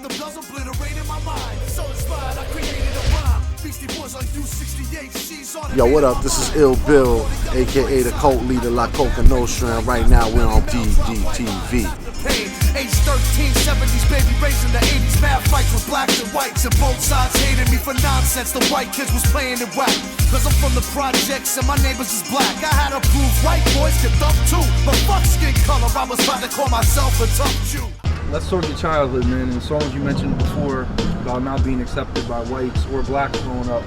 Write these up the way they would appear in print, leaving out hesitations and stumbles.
the bells obliterated my mind. So inspired, I created a rhyme. Beastie Boys on U68, she's on it. Yo, what up? This is Ill Bill, aka the cult leader, La Coka Nostra, and right now we're on DDTV. Age 13, 70s, baby raised in the 80s. Mad fights with blacks and whites, and both sides hated me for nonsense. The white kids was playing it whack. Cause I'm from the projects and my neighbors is black. I had to prove white boys could thump too. But fuck skin color, I was about to call myself a tough Jew. Let's talk your childhood, man, and the songs you mentioned before about not being accepted by whites or blacks growing up.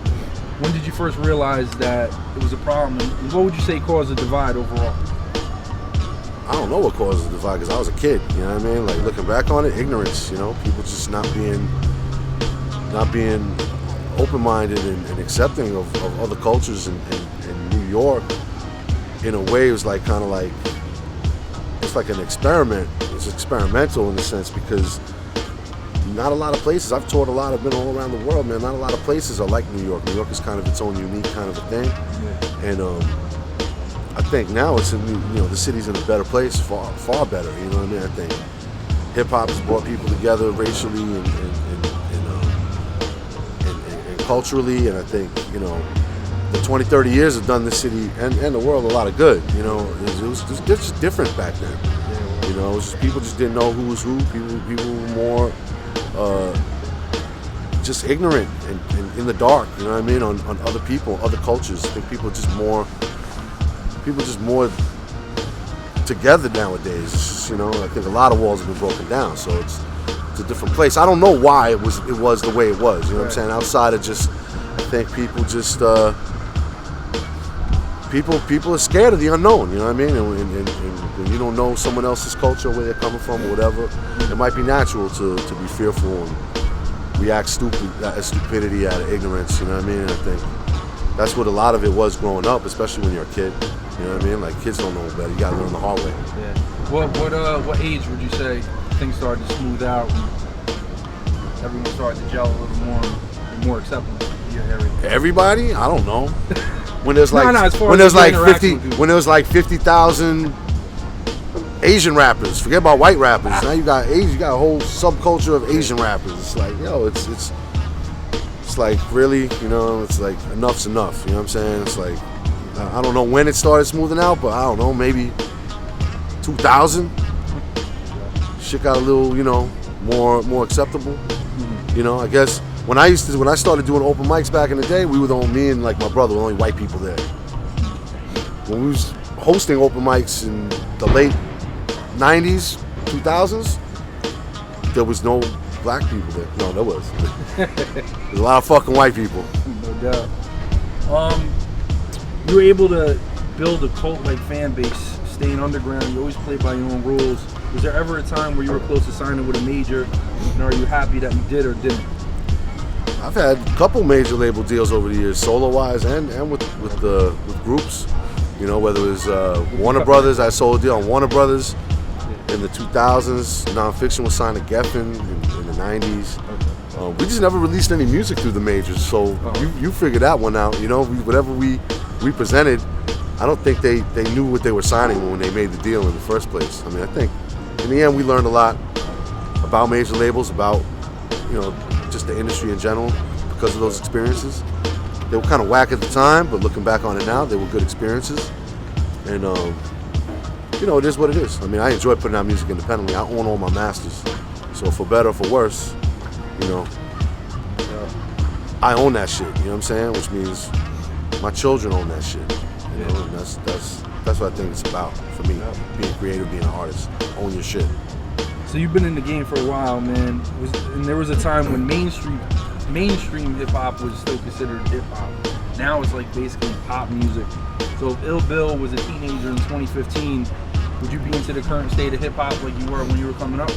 When did you first realize that it was a problem, and what would you say caused the divide overall? I don't know what caused the divide because I was a kid, you know what I mean? Like looking back on it, ignorance, you know, people just not being open-minded and accepting of other cultures in New York. In a way, it was like kind of like, it's like an experiment. It's experimental in a sense because not a lot of places, I've toured a lot, I've been all around the world, man, not a lot of places are like New York. New York is kind of its own unique kind of a thing. Yeah. And I think now it's the city's in a better place, far better. You know what I mean? I think hip hop has brought people together racially and culturally, and I think the 20, 30 years have done this city and the world a lot of good. You know, it was just different back then. You know, it was just, people just didn't know who was who. People were more just ignorant and in the dark. You know what I mean? On other people, other cultures. I think people just more together nowadays. It's just, I think a lot of walls have been broken down, so it's a different place. I don't know why it was the way it was. You know what I'm saying? Outside of just, I think people just people are scared of the unknown. You know what I mean? And when you don't know someone else's culture, where they're coming from, or whatever, it might be natural to be fearful and react stupidity out of ignorance. You know what I mean? And I think that's what a lot of it was growing up, especially when you're a kid. You know what I mean? Like, kids don't know better. You gotta learn the hard way. Yeah. What age would you say things started to smooth out and everyone started to gel a little more acceptable in your area? Everybody? I don't know. When there's like when there was like 50,000 Asian rappers. Forget about white rappers. Now you got a whole subculture of Asian rappers. It's like, it's like, really, it's like enough's enough. You know what I'm saying? It's like, I don't know when it started smoothing out, but I don't know, maybe 2000. Shit got a little, more acceptable. I guess when I started doing open mics back in the day, me and like my brother were only white people there. When we was hosting open mics in the late 90s, 2000s, there was no black people there. No, there was. There's a lot of fucking white people. No doubt. You were able to build a cult-like fan base, staying underground. You always played by your own rules. Was there ever a time where you were close to signing with a major, and are you happy that you did or didn't? I've had a couple major label deals over the years, solo-wise and with groups. Whether it was Warner Brothers, I sold a deal on Warner Brothers in the 2000s. Phixion was signed to Geffen in the 90s. We just never released any music through the majors, so you figured that one out. Whatever we presented, I don't think they knew what they were signing when they made the deal in the first place. I mean, I think in the end we learned a lot about major labels, about just the industry in general because of those experiences. They were kind of whack at the time, but looking back on it now, they were good experiences. And it is what it is. I mean, I enjoy putting out music independently. I own all my masters, so for better or for worse, I own that shit. You know what I'm saying? Which means my children own that shit. And that's what I think it's about for me. Being creative, being an artist, own your shit. So you've been in the game for a while, man. And there was a time when mainstream hip hop was still considered hip hop. Now it's like basically pop music. So if Ill Bill was a teenager in 2015, would you be into the current state of hip hop like you were when you were coming up?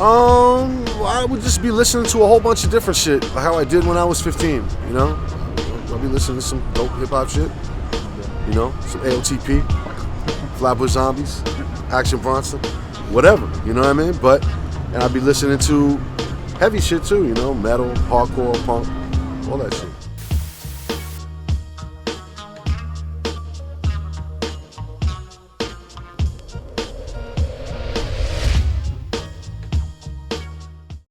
I would just be listening to a whole bunch of different shit, like how I did when I was 15. I'll be listening to some dope hip hop shit. Some AOTP, Flatbush Zombies, Action Bronson, whatever. You know what I mean? And I'll be listening to heavy shit too. Metal, hardcore, punk, all that shit.